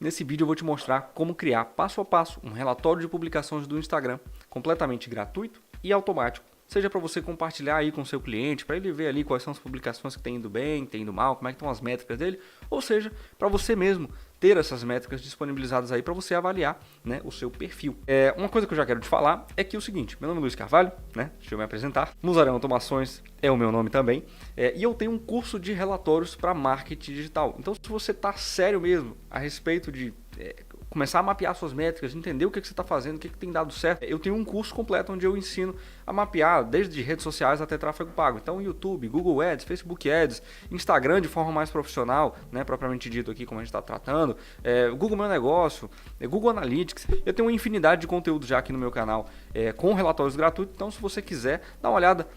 Nesse vídeo eu vou te mostrar como criar passo a passo um relatório de publicações do Instagram completamente gratuito e automático. Seja para você compartilhar aí com o seu cliente, para ele ver ali quais são as publicações que tem indo bem, tem indo mal, como é que estão as métricas dele, ou seja, para você mesmo ter essas métricas disponibilizadas aí para você avaliar, né, o seu perfil. Uma coisa que eu já quero te falar é que é o seguinte: meu nome é Luiz Carvalho, né? Deixa eu me apresentar. Musarão Automações é o meu nome também, e eu tenho um curso de relatórios para marketing digital. Então, se você está sério mesmo a respeito de começar a mapear suas métricas, entender o que você está fazendo, o que tem dado certo, eu tenho um curso completo onde eu ensino a mapear desde redes sociais até tráfego pago. Então, YouTube, Google Ads, Facebook Ads, Instagram de forma mais profissional, né, propriamente dito aqui como a gente está tratando, Google Meu Negócio, Google Analytics. Eu tenho uma infinidade de conteúdo já aqui no meu canal com relatórios gratuitos. Então, se você quiser dar uma olhada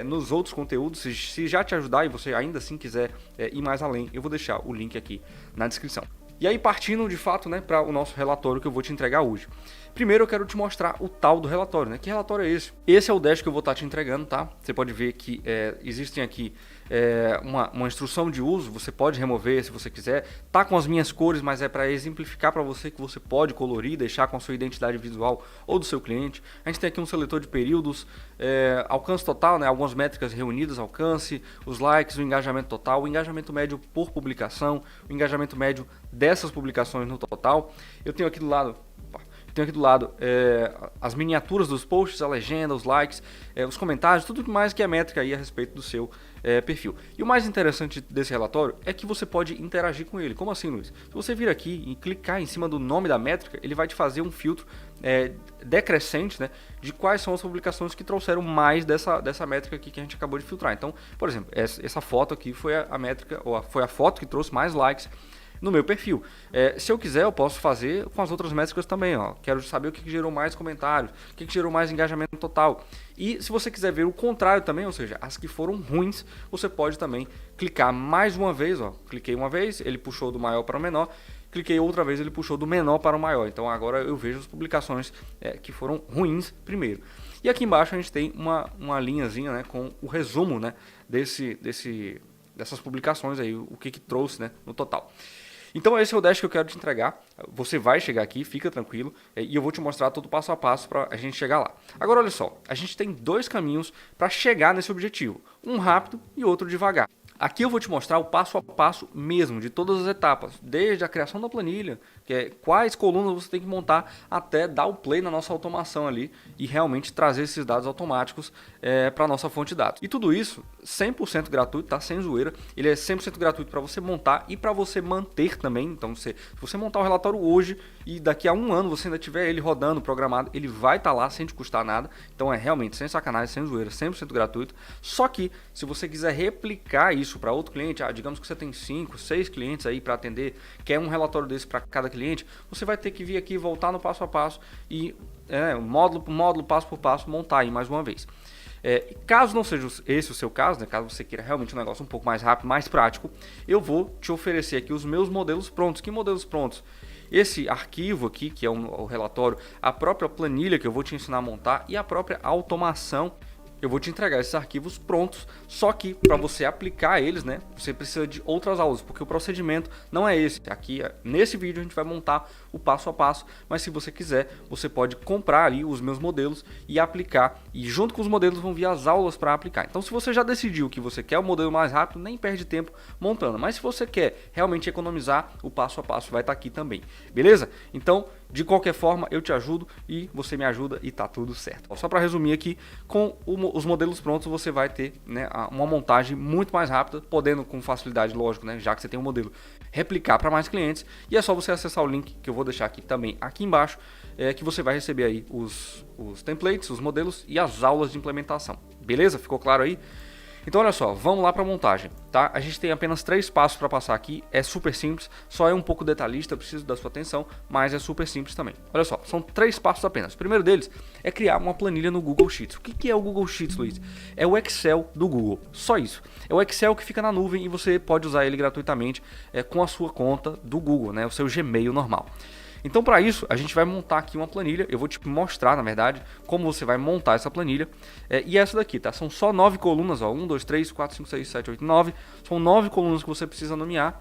nos outros conteúdos, se já te ajudar e você ainda assim quiser ir mais além, eu vou deixar o link aqui na descrição. E aí, partindo de fato, né, para o nosso relatório que eu vou te entregar hoje. Primeiro eu quero te mostrar o tal do relatório, né? Que relatório é esse? Esse é o dash que eu vou estar te entregando, tá? Você pode ver que existem aqui uma instrução de uso, você pode remover se você quiser. Tá com as minhas cores, mas é para exemplificar para você que você pode colorir, deixar com a sua identidade visual ou do seu cliente. A gente tem aqui um seletor de períodos, alcance total, né? Algumas métricas reunidas, alcance, os likes, o engajamento total, o engajamento médio por publicação, o engajamento médio dessas publicações no total. Eu tenho aqui do lado as miniaturas dos posts, a legenda, os likes, os comentários, tudo mais que é métrica aí a respeito do seu perfil. E o mais interessante desse relatório é que você pode interagir com ele. Como assim, Luiz? Se você vir aqui e clicar em cima do nome da métrica, ele vai te fazer um filtro decrescente, né, de quais são as publicações que trouxeram mais dessa métrica aqui que a gente acabou de filtrar. Então, por exemplo, essa foto aqui foi a métrica, ou foi a foto que trouxe mais likes no meu perfil. Se eu quiser, eu posso fazer com as outras métricas também. Quero saber o que gerou mais comentários, o que gerou mais engajamento total. E se você quiser ver o contrário também, ou seja, as que foram ruins, você pode também clicar mais uma vez. Cliquei uma vez, ele puxou do maior para o menor. Cliquei outra vez, ele puxou do menor para o maior. Então agora eu vejo as publicações que foram ruins primeiro. E aqui embaixo a gente tem uma linhazinha, né, com o resumo, né, dessas publicações aí, o que trouxe, né, no total. Então esse é o dash que eu quero te entregar. Você vai chegar aqui, fica tranquilo, e eu vou te mostrar todo passo a passo para a gente chegar lá. Agora olha só, a gente tem dois caminhos para chegar nesse objetivo, um rápido e outro devagar. Aqui eu vou te mostrar o passo a passo mesmo, de todas as etapas, desde a criação da planilha, que é quais colunas você tem que montar, até dar o play na nossa automação ali e realmente trazer esses dados automáticos para a nossa fonte de dados. E tudo isso 100% gratuito, tá? Sem zoeira. Ele é 100% gratuito para você montar e para você manter também. Então, se você montar o relatório hoje e daqui a um ano você ainda tiver ele rodando, programado, ele vai estar lá sem te custar nada. Então é realmente sem sacanagem, sem zoeira, 100% gratuito. Só que se você quiser replicar isso para outro cliente, digamos que você tem 5, 6 clientes aí para atender, quer um relatório desse para cada cliente, você vai ter que vir aqui, voltar no passo a passo e módulo por módulo, passo por passo, montar aí mais uma vez. Caso não seja esse o seu caso, né, caso você queira realmente um negócio um pouco mais rápido, mais prático, eu vou te oferecer aqui os meus modelos prontos. Que modelos prontos? Esse arquivo aqui, que é o relatório, a própria planilha que eu vou te ensinar a montar e a própria automação. Eu vou te entregar esses arquivos prontos, só que para você aplicar eles, né, você precisa de outras aulas, porque o procedimento não é esse. Aqui, nesse vídeo, a gente vai montar o passo a passo, mas se você quiser, você pode comprar ali os meus modelos e aplicar, e junto com os modelos vão vir as aulas para aplicar. Então, se você já decidiu que você quer o modelo mais rápido, nem perde tempo montando, mas se você quer realmente economizar, o passo a passo vai estar aqui também, beleza? Então, de qualquer forma, eu te ajudo e você me ajuda e tá tudo certo. Só para resumir aqui, com os modelos prontos você vai ter, né, uma montagem muito mais rápida, podendo com facilidade, lógico, né, já que você tem um modelo, replicar para mais clientes. E é só você acessar o link que eu vou deixar aqui também aqui embaixo, que você vai receber aí os templates, os modelos e as aulas de implementação. Beleza? Ficou claro aí? Então olha só, vamos lá para a montagem, tá? A gente tem apenas 3 passos para passar aqui, é super simples, só é um pouco detalhista, eu preciso da sua atenção, mas é super simples também. Olha só, são 3 passos apenas. O primeiro deles é criar uma planilha no Google Sheets. O que é o Google Sheets, Luiz? É o Excel do Google, só isso. É o Excel que fica na nuvem e você pode usar ele gratuitamente com a sua conta do Google, né? O seu Gmail normal. Então, para isso, a gente vai montar aqui uma planilha. Eu vou te mostrar, na verdade, como você vai montar essa planilha. E essa daqui, tá? São só 9 colunas, ó. 1, 2, 3, 4, 5, 6, 7, 8, 9. São 9 colunas que você precisa nomear.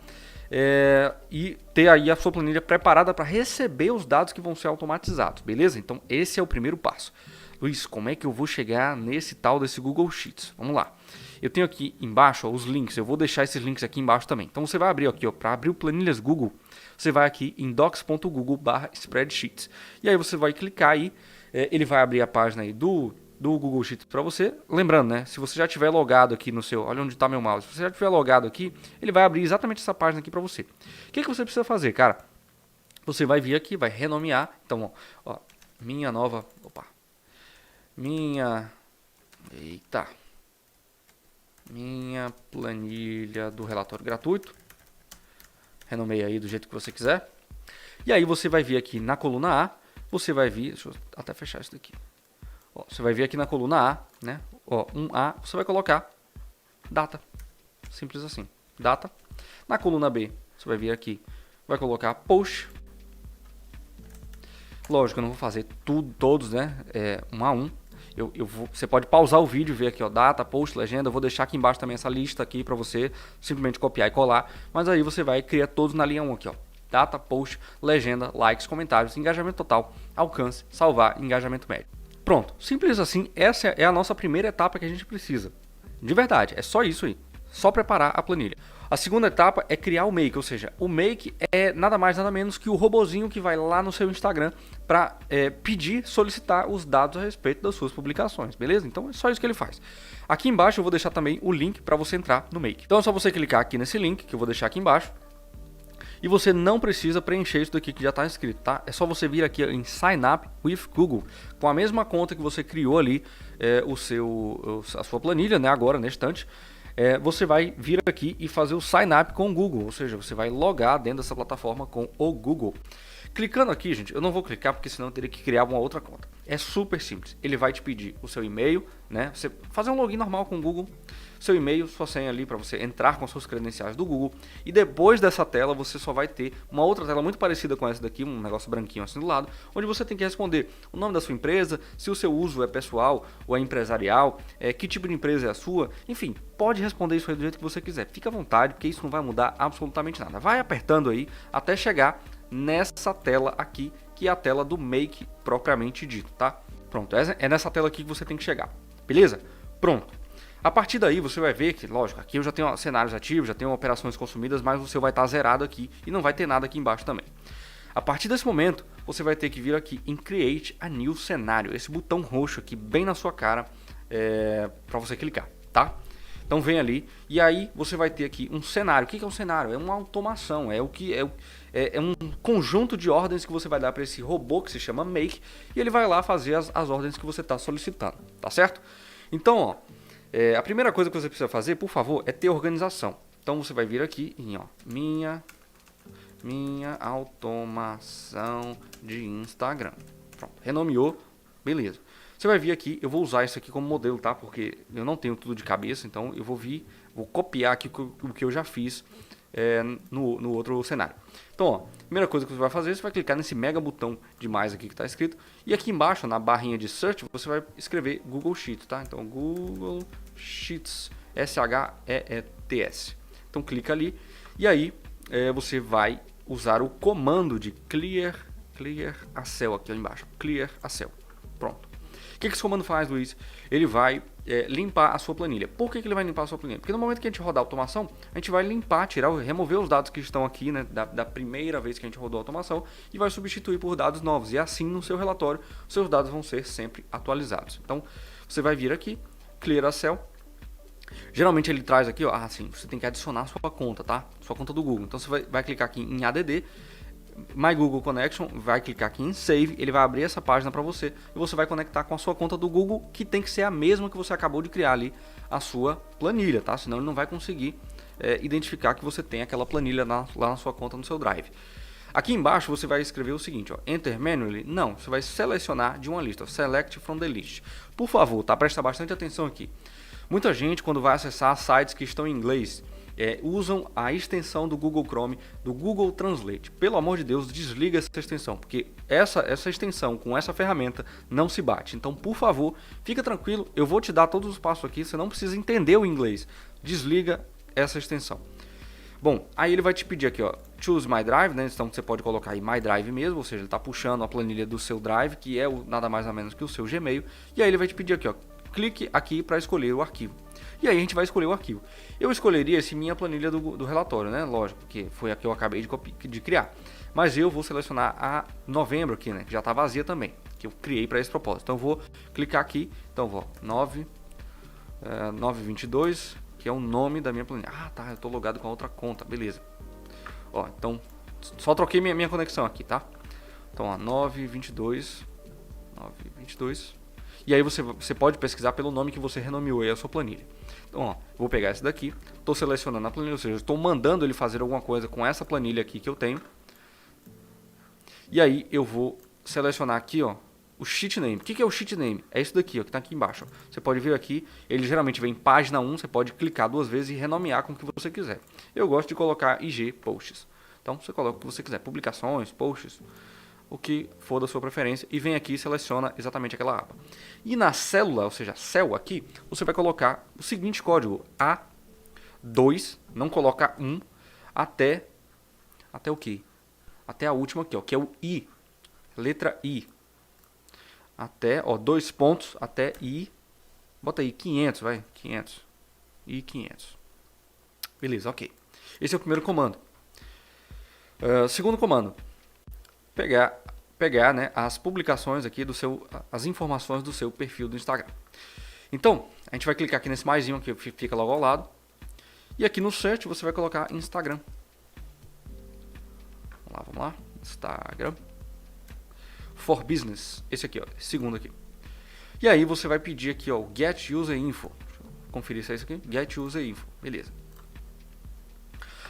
e ter aí a sua planilha preparada para receber os dados que vão ser automatizados, beleza? Então esse é o primeiro passo. Luiz, como é que eu vou chegar nesse tal desse Google Sheets? Vamos lá. Eu tenho aqui embaixo os links, eu vou deixar esses links aqui embaixo também. Então você vai abrir aqui, para abrir o Planilhas Google, você vai aqui em docs.google/spreadsheets. E aí você vai clicar aí, ele vai abrir a página aí do Google Sheets para você. Lembrando, né, se você já tiver logado aqui no seu, olha onde está meu mouse, se você já tiver logado aqui, ele vai abrir exatamente essa página aqui para você. O que você precisa fazer, cara? Você vai vir aqui, vai renomear. Então, ó, minha planilha do relatório gratuito. Renomeie aí do jeito que você quiser. E aí você vai vir aqui na coluna A, você vai vir, deixa eu até fechar isso daqui. Ó, você vai vir aqui na coluna A, né? Ó, 1A, você vai colocar data. Simples assim, data. Na coluna B, você vai vir aqui, vai colocar post. Lógico, eu não vou fazer todos, né? Um a um. Você pode pausar o vídeo e ver aqui, ó, data, post, legenda. Eu vou deixar aqui embaixo também essa lista aqui para você simplesmente copiar e colar. Mas aí você vai criar todos na linha 1 aqui, ó. Data, post, legenda, likes, comentários, engajamento total, alcance, salvar, engajamento médio. Pronto, simples assim. Essa é a nossa primeira etapa que a gente precisa. De verdade, é só isso aí. Só preparar a planilha. A segunda etapa é criar o Make, ou seja, o Make é nada mais nada menos que o robozinho que vai lá no seu Instagram para solicitar os dados a respeito das suas publicações, beleza? Então é só isso que ele faz. Aqui embaixo eu vou deixar também o link para você entrar no Make. Então é só você clicar aqui nesse link que eu vou deixar aqui embaixo. E você não precisa preencher isso daqui que já está escrito, tá? É só você vir aqui em Sign Up with Google, com a mesma conta que você criou ali a sua planilha, né? Agora, neste instante. Você vai vir aqui e fazer o sign up com o Google, ou seja, você vai logar dentro dessa plataforma com o Google. Clicando aqui, gente, eu não vou clicar porque senão eu teria que criar uma outra conta. É super simples. Ele vai te pedir o seu e-mail, né? Você fazer um login normal com o Google, seu e-mail, sua senha ali para você entrar com as suas credenciais do Google. E depois dessa tela você só vai ter uma outra tela muito parecida com essa daqui, um negócio branquinho assim do lado, onde você tem que responder o nome da sua empresa, se o seu uso é pessoal ou é empresarial, que tipo de empresa é a sua, enfim, pode responder isso aí do jeito que você quiser. Fica à vontade, porque isso não vai mudar absolutamente nada. Vai apertando aí até chegar nessa tela aqui, que é a tela do Make propriamente dito, tá? Pronto, é nessa tela aqui que você tem que chegar, beleza? Pronto. A partir daí você vai ver que, lógico, aqui eu já tenho cenários ativos, já tenho operações consumidas, mas o seu vai estar zerado aqui e não vai ter nada aqui embaixo também. A partir desse momento, você vai ter que vir aqui em Create a New Cenário, esse botão roxo aqui bem na sua cara para você clicar, tá? Então vem ali e aí você vai ter aqui um cenário. O que é um cenário? É uma automação, é um conjunto de ordens que você vai dar para esse robô que se chama Make e ele vai lá fazer as ordens que você está solicitando, tá certo? Então, ó, a primeira coisa que você precisa fazer, por favor, é ter organização. Então você vai vir aqui em minha automação de Instagram. Pronto, renomeou, beleza. Você vai vir aqui, eu vou usar isso aqui como modelo, tá? Porque eu não tenho tudo de cabeça, então eu vou copiar aqui o que eu já fiz no outro cenário. Então, ó, primeira coisa que você vai fazer, você vai clicar nesse mega botão de mais aqui que está escrito. E aqui embaixo, na barrinha de search, você vai escrever Google Sheets, tá? Então, Google Sheets, S-H-E-E-T-S. Então, clica ali e aí você vai usar o comando de clear a cell aqui embaixo. Clear a cell. Pronto. O que esse comando faz, Luiz? Ele vai limpar a sua planilha. Por que ele vai limpar a sua planilha? Porque no momento que a gente rodar a automação, a gente vai limpar, remover os dados que estão aqui, né, da primeira vez que a gente rodou a automação e vai substituir por dados novos. E assim no seu relatório, seus dados vão ser sempre atualizados. Então, você vai vir aqui, Clear a Cell. Geralmente ele traz aqui, ó, sim, você tem que adicionar a sua conta, tá? Sua conta do Google. Então você vai clicar aqui em ADD, My Google Connection, vai clicar aqui em Save, ele vai abrir essa página para você e você vai conectar com a sua conta do Google, que tem que ser a mesma que você acabou de criar ali a sua planilha, tá? Senão ele não vai conseguir identificar que você tem aquela planilha lá na sua conta no seu Drive. Aqui embaixo você vai escrever o seguinte, ó, Enter Manually, não, você vai selecionar de uma lista, Select from the list. Por favor, tá? Presta bastante atenção aqui. Muita gente, quando vai acessar sites que estão em inglês, usam a extensão do Google Chrome, do Google Translate. Pelo amor de Deus, desliga essa extensão, porque essa extensão com essa ferramenta não se bate. Então, por favor, fica tranquilo, eu vou te dar todos os passos aqui, você não precisa entender o inglês. Desliga essa extensão. Bom, aí ele vai te pedir aqui, ó, Choose My Drive, né? Então você pode colocar aí My Drive mesmo, ou seja, ele está puxando a planilha do seu Drive, que é nada mais ou menos que o seu Gmail. E aí ele vai te pedir aqui, ó, clique aqui para escolher o arquivo. E aí a gente vai escolher o arquivo. Eu escolheria esse minha planilha do relatório, né? Lógico, porque foi a que eu acabei de criar. Mas eu vou selecionar a novembro aqui, né? Que já está vazia também, que eu criei para esse propósito. Então eu vou clicar aqui, então vou 922, que é o nome da minha planilha. Ah, tá, eu tô logado com a outra conta, beleza. Ó, então, só troquei minha conexão aqui, tá? Então, ó, 922. E aí você pode pesquisar pelo nome que você renomeou aí a sua planilha. Então, ó, vou pegar esse daqui, tô selecionando a planilha, ou seja, estou mandando ele fazer alguma coisa com essa planilha aqui que eu tenho. E aí eu vou selecionar aqui, ó, o sheet name. O que é o sheet name? É isso daqui, ó, que está aqui embaixo. Ó. Você pode ver aqui, ele geralmente vem em página 1, você pode clicar 2 vezes e renomear com o que você quiser. Eu gosto de colocar IG Posts. Então você coloca o que você quiser, publicações, posts, o que for da sua preferência, e vem aqui e seleciona exatamente aquela aba. E na célula, ou seja, cell aqui, você vai colocar o seguinte código, A2, não coloca 1, até o que? Até a última aqui, ó, que é o I, letra I. Até, ó, 2 pontos, até I, bota aí 500, vai, 500, I 500. Beleza, ok. Esse é o primeiro comando. Segundo comando, pegar, né, as publicações aqui as informações do seu perfil do Instagram. Então, a gente vai clicar aqui nesse maisinho que fica logo ao lado. E aqui no search você vai colocar Instagram. Vamos lá, Instagram. For Business, esse aqui, ó, esse segundo aqui. E aí você vai pedir aqui, ó, Get User Info. Deixa eu conferir se é isso aqui. Get User Info, beleza.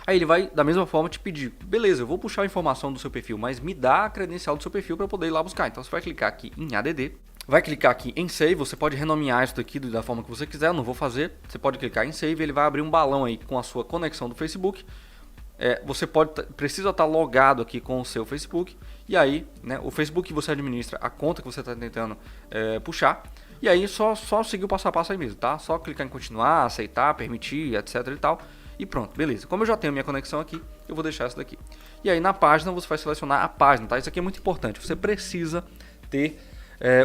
Aí ele vai, da mesma forma, te pedir, beleza, eu vou puxar a informação do seu perfil, mas me dá a credencial do seu perfil para eu poder ir lá buscar. Então você vai clicar aqui em ADD, vai clicar aqui em Save, você pode renomear isso daqui da forma que você quiser, eu não vou fazer. Você pode clicar em Save, ele vai abrir um balão aí com a sua conexão do Facebook. Você precisa estar logado aqui com o seu Facebook. E aí, né, o Facebook que você administra, a conta que você está tentando puxar. E aí só seguir o passo a passo aí mesmo, tá? Só clicar em continuar, aceitar, permitir, etc e tal. E pronto, beleza. Como eu já tenho minha conexão aqui, eu vou deixar isso daqui. E aí na página você vai selecionar a página, tá? Isso aqui é muito importante. Você precisa ter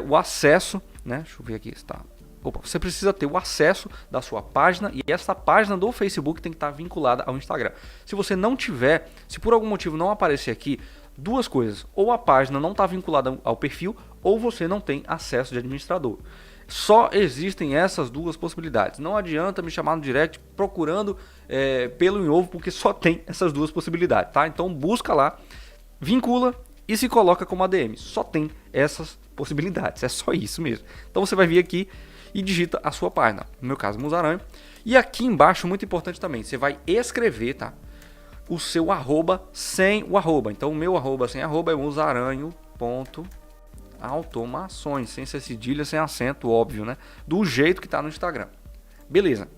o acesso, né? Deixa eu ver aqui, está. Opa, você precisa ter o acesso da sua página e essa página do Facebook tem que estar vinculada ao Instagram. Se você não tiver, se por algum motivo não aparecer aqui, duas coisas: ou a página não está vinculada ao perfil, ou você não tem acesso de administrador. Só existem essas duas possibilidades. Não adianta me chamar no direct procurando pelo em ovo, porque só tem essas duas possibilidades, tá? Então busca lá, vincula e se coloca como ADM. Só tem essas possibilidades, é só isso mesmo. Então você vai vir aqui e digita a sua página, no meu caso Musaranho. E aqui embaixo, muito importante também, você vai escrever, tá, o seu arroba sem o arroba. Então o meu arroba sem arroba é musaranho.automações, sem ser cedilha, sem acento, óbvio, né? Do jeito que está no Instagram. Beleza.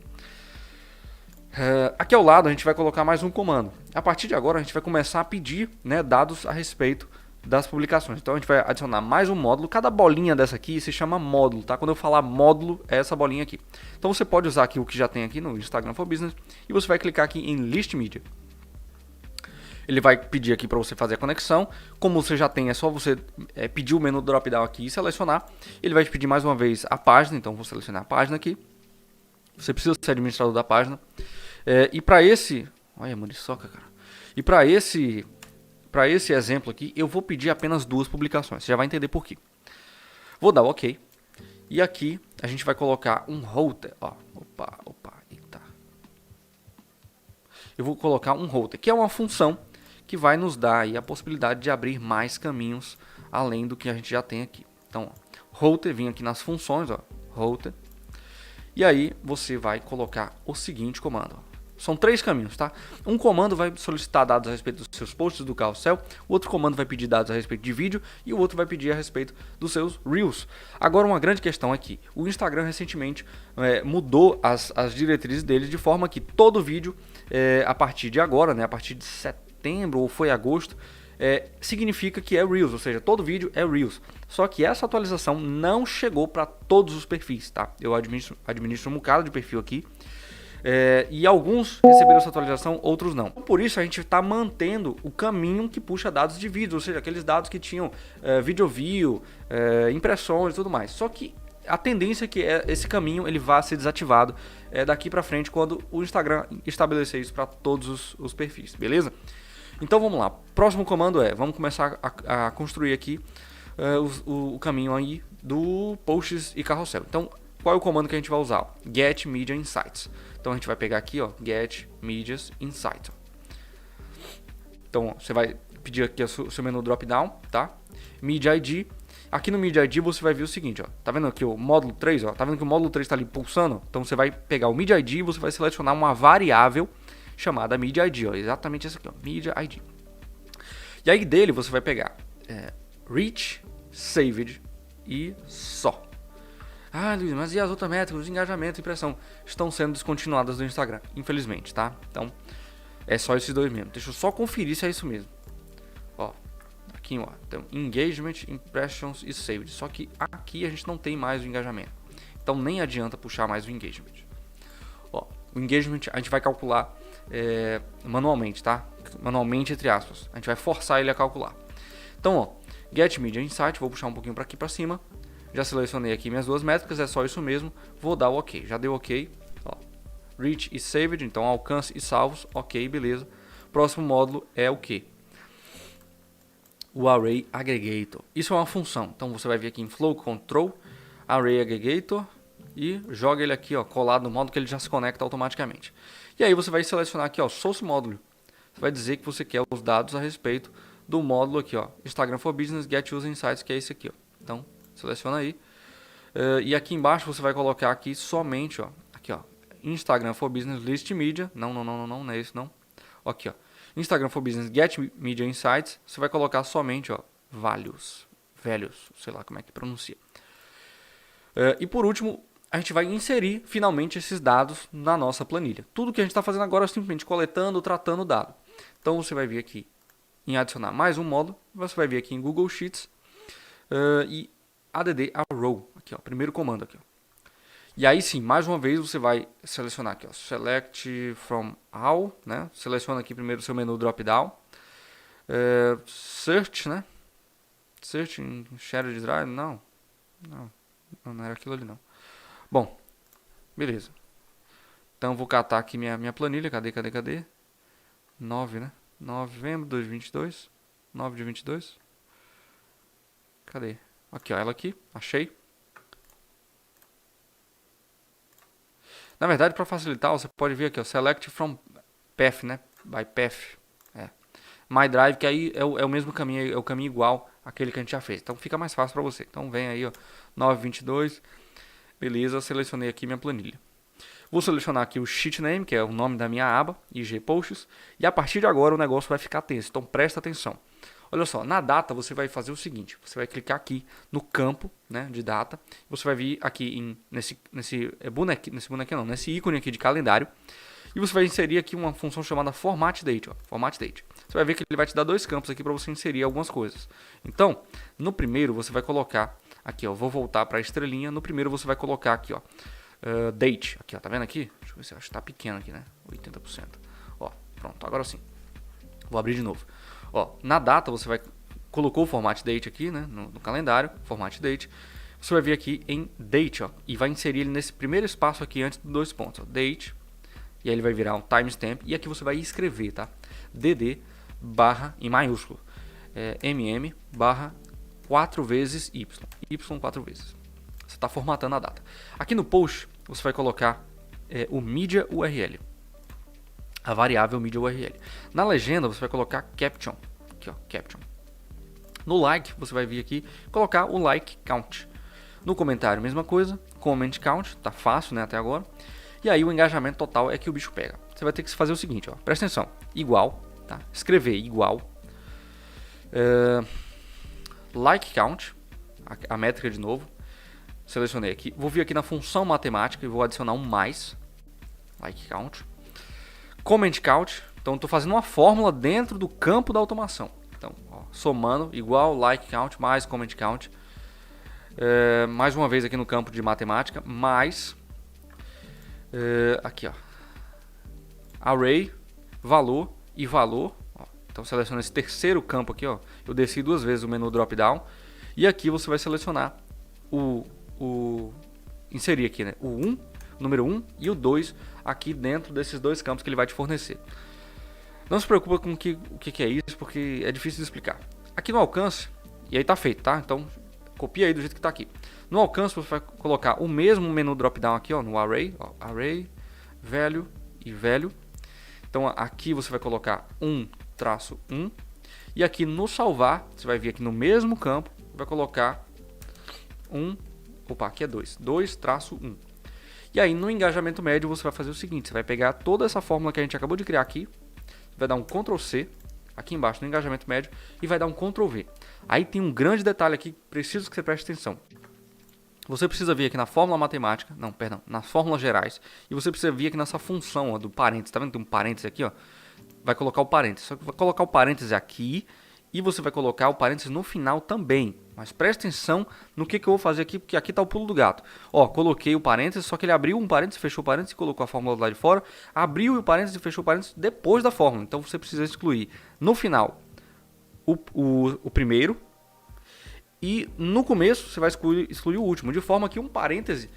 Aqui ao lado a gente vai colocar mais um comando. A partir de agora a gente vai começar a pedir, né, dados a respeito das publicações. Então a gente vai adicionar mais um módulo. Cada bolinha dessa aqui se chama módulo, tá? Quando eu falar módulo, é essa bolinha aqui. Então você pode usar aqui o que já tem aqui no Instagram for Business e você vai clicar aqui em List Media. Ele vai pedir aqui para você fazer a conexão. Como você já tem, é só você pedir o menu drop down aqui e selecionar. Ele vai te pedir mais uma vez a página, então vou selecionar a página aqui. Você precisa ser administrador da página. E para esse, olha, muriçoca, cara. E para esse exemplo aqui, eu vou pedir apenas 2 publicações. Você já vai entender por quê. Vou dar OK. E aqui a gente vai colocar um router. Ó, opa, eita. Eu vou colocar um router, que é uma função que vai nos dar aí a possibilidade de abrir mais caminhos além do que a gente já tem aqui. Então, ó, router, vem aqui nas funções, ó, router. E aí você vai colocar o seguinte comando, ó. São 3 caminhos, tá? Um comando vai solicitar dados a respeito dos seus posts do carrossel, o outro comando vai pedir dados a respeito de vídeo e o outro vai pedir a respeito dos seus Reels. Agora, uma grande questão aqui, o Instagram recentemente mudou as diretrizes dele de forma que todo vídeo, a partir de agora, né, a partir de setembro ou foi agosto, significa que é Reels, ou seja, todo vídeo é Reels. Só que essa atualização não chegou para todos os perfis, tá? Eu administro um bocado de perfil aqui. E alguns receberam essa atualização, outros não. Por isso a gente está mantendo o caminho que puxa dados de vídeo, ou seja, aqueles dados que tinham video view, impressões e tudo mais. Só que a tendência é que esse caminho ele vá ser desativado daqui para frente quando o Instagram estabelecer isso para todos os perfis, beleza? Então vamos lá. Próximo comando vamos começar a construir aqui o caminho aí do posts e carrossel. Então qual é o comando que a gente vai usar? Get Media Insights. Então a gente vai pegar aqui, ó, Get Media Insights. Então você vai pedir aqui o seu menu drop down, tá? Media ID. Aqui no Media ID você vai ver o seguinte, ó. Tá vendo aqui o módulo 3, ó? Tá vendo que o módulo 3 está ali pulsando? Então você vai pegar o Media ID e você vai selecionar uma variável chamada Media ID, ó. Exatamente essa aqui, ó, Media ID. E aí dele você vai pegar Reach, Saved e só. Ah, Luiz, mas e as outras métricas, engajamento e impressão? Estão sendo descontinuadas do Instagram, infelizmente, tá? Então, é só esses dois mesmo. Deixa eu só conferir se é isso mesmo. Ó, aqui, ó, então, engagement, impressions e saved. Só que aqui a gente não tem mais o engajamento. Então, nem adianta puxar mais o engagement. Ó, o engagement a gente vai calcular manualmente, tá? Manualmente, entre aspas. A gente vai forçar ele a calcular. Então, ó, Get Media Insight, vou puxar um pouquinho para aqui para cima. Já selecionei aqui minhas duas métricas, é só isso mesmo. Vou dar o OK. Já deu OK. Ó, Reach e Saved, então alcance e salvos. OK, beleza. Próximo módulo é o que? O Array Aggregator. Isso é uma função. Então você vai vir aqui em Flow Control, Array Aggregator e joga ele aqui, ó, colado no módulo que ele já se conecta automaticamente. E aí você vai selecionar aqui, ó, Source Módulo. Você vai dizer que você quer os dados a respeito do módulo aqui, ó, Instagram for Business Get User Insights, que é esse aqui, ó. Então seleciona aí. E aqui embaixo você vai colocar aqui somente, ó, aqui, ó, Instagram for Business List Media. Não é isso não. Aqui, ó, Instagram for Business Get Media Insights. Você vai colocar somente, ó, values, sei lá como é que pronuncia. E por último, a gente vai inserir finalmente esses dados na nossa planilha. Tudo que a gente está fazendo agora é simplesmente coletando, tratando o dado. Então você vai vir aqui em adicionar mais um módulo. Você vai vir aqui em Google Sheets e add a row, aqui, ó, primeiro comando aqui, ó. E aí sim, mais uma vez você vai selecionar aqui, ó, select from all, né? Seleciona aqui primeiro o seu menu drop down, search, né? Search in shared drive, não era aquilo ali não. Bom, beleza. Então vou catar aqui minha planilha, cadê? 9, né? Novembro de 2022, 9 de 22. Cadê? Aqui, ó, ela aqui, achei. Na verdade, para facilitar, você pode vir aqui, ó, select from path, né? By path. My Drive, que aí é o mesmo caminho, é o caminho igual àquele que a gente já fez. Então fica mais fácil para você. Então vem aí, ó, 922. Beleza, selecionei aqui minha planilha. Vou selecionar aqui o Sheet Name, que é o nome da minha aba, IG Posts. E a partir de agora o negócio vai ficar tenso. Então presta atenção. Olha só, na data você vai fazer o seguinte, você vai clicar aqui no campo, né, de data, você vai vir aqui nesse ícone aqui de calendário, e você vai inserir aqui uma função chamada Format Date, ó, Format Date. Você vai ver que ele vai te dar dois campos aqui para você inserir algumas coisas. Então, no primeiro você vai colocar aqui, ó, vou voltar para a estrelinha, no primeiro você vai colocar aqui, ó, date, aqui, ó, tá vendo aqui? Deixa eu ver se acho que tá pequeno aqui, né, 80%. Ó, pronto, agora sim. Vou abrir de novo. Ó, na data você vai colocou o format date aqui, né, no calendário, format date. Você vai vir aqui em date, ó, e vai inserir ele nesse primeiro espaço aqui antes dos dois pontos, ó, date. E aí ele vai virar um timestamp e aqui você vai escrever, tá? dd barra em maiúsculo, mm barra 4 vezes y 4 vezes. Você está formatando a data. Aqui no post você vai colocar o media URL. A variável media URL. Na legenda você vai colocar caption. Aqui, ó, caption. No like você vai vir aqui e colocar o like count. No comentário mesma coisa, comment count, tá fácil, né, até agora. E aí o engajamento total é que o bicho pega. Você vai ter que fazer o seguinte, ó, presta atenção, igual, tá? Escrever igual, like count, a métrica de novo. Selecionei aqui, vou vir aqui na função matemática e vou adicionar um mais, like count. Comment count, então estou fazendo uma fórmula dentro do campo da automação. Então, ó, somando, igual, like count, mais comment count. Mais uma vez aqui no campo de matemática, mais, aqui, ó, array, valor e valor. Ó, então seleciona esse terceiro campo aqui, ó. Eu desci duas vezes o menu drop down e aqui você vai selecionar inserir aqui, né, o número 1 e o 2 aqui dentro desses dois campos que ele vai te fornecer. Não se preocupa com o que é isso, porque é difícil de explicar. Aqui no alcance, e aí tá feito, tá? Então copia aí do jeito que tá aqui. No alcance você vai colocar o mesmo menu drop down aqui, ó, no array, ó, array, velho e velho. Então aqui você vai colocar 1-1 e aqui no salvar, você vai vir aqui no mesmo campo, vai colocar aqui é 2-1. E aí no engajamento médio você vai fazer o seguinte, você vai pegar toda essa fórmula que a gente acabou de criar aqui, vai dar um Ctrl C aqui embaixo no engajamento médio e vai dar um Ctrl V. Aí tem um grande detalhe aqui, preciso que você preste atenção. Você precisa vir aqui na fórmula matemática, nas fórmulas gerais, e você precisa vir aqui nessa função, ó, do parênteses. Tá vendo que tem um parênteses aqui, ó? Vai colocar o parênteses. Só que vai colocar o parênteses aqui e você vai colocar o parênteses no final também. Mas preste atenção no que eu vou fazer aqui, porque aqui está o pulo do gato. Ó, coloquei o parênteses, só que ele abriu um parênteses, fechou o parênteses, colocou a fórmula do lado de fora, abriu o parênteses e fechou o parênteses depois da fórmula. Então você precisa excluir no final o primeiro e no começo você vai excluir o último, de forma que um parêntese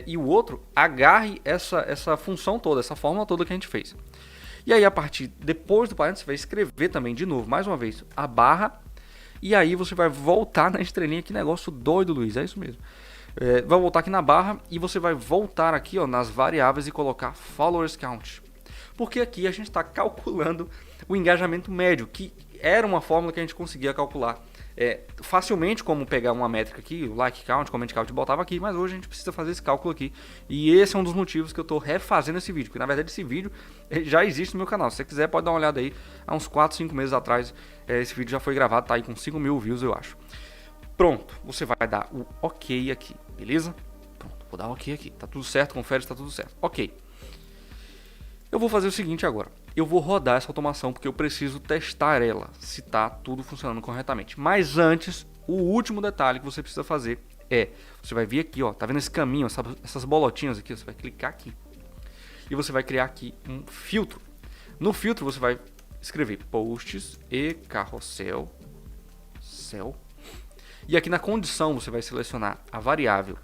e o outro agarre essa função toda, essa fórmula toda que a gente fez. E aí depois do parênteses você vai escrever também de novo, mais uma vez, a barra. E aí você vai voltar na estrelinha, que negócio doido, Luiz, é isso mesmo. Vai voltar aqui na barra e você vai voltar aqui, ó, nas variáveis e colocar followers count. Porque aqui a gente está calculando o engajamento médio, que era uma fórmula que a gente conseguia calcular facilmente, como pegar uma métrica aqui, o like count, comment count, botava aqui, mas hoje a gente precisa fazer esse cálculo aqui. E esse é um dos motivos que eu estou refazendo esse vídeo, porque na verdade esse vídeo já existe no meu canal. Se você quiser pode dar uma olhada aí, há uns 4, 5 meses atrás esse vídeo já foi gravado, tá aí com 5 mil views eu acho. Pronto, você vai dar o ok aqui, beleza? Pronto, vou dar ok aqui, tá tudo certo, confere se tá tudo certo, ok. Eu vou fazer o seguinte agora, eu vou rodar essa automação porque eu preciso testar ela, se está tudo funcionando corretamente. Mas antes, o último detalhe que você precisa fazer você vai vir aqui, ó, tá vendo esse caminho, essas bolotinhas aqui, você vai clicar aqui. E você vai criar aqui um filtro. No filtro você vai escrever posts e carrossel. E aqui na condição você vai selecionar a variável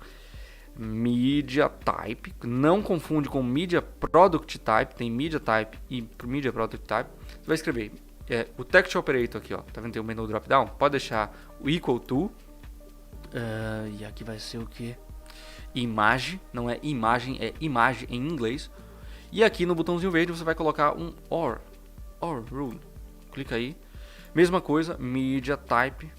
Media Type, não confunde com Media Product Type, tem Media Type e Media Product Type. Você vai escrever o Text Operator aqui, ó, tá vendo? Tem o menu drop down, pode deixar o equal to, e aqui vai ser o que? Imagem, não é imagem, é imagem em inglês. E aqui no botãozinho verde você vai colocar um or rule, clica aí, mesma coisa, Media Type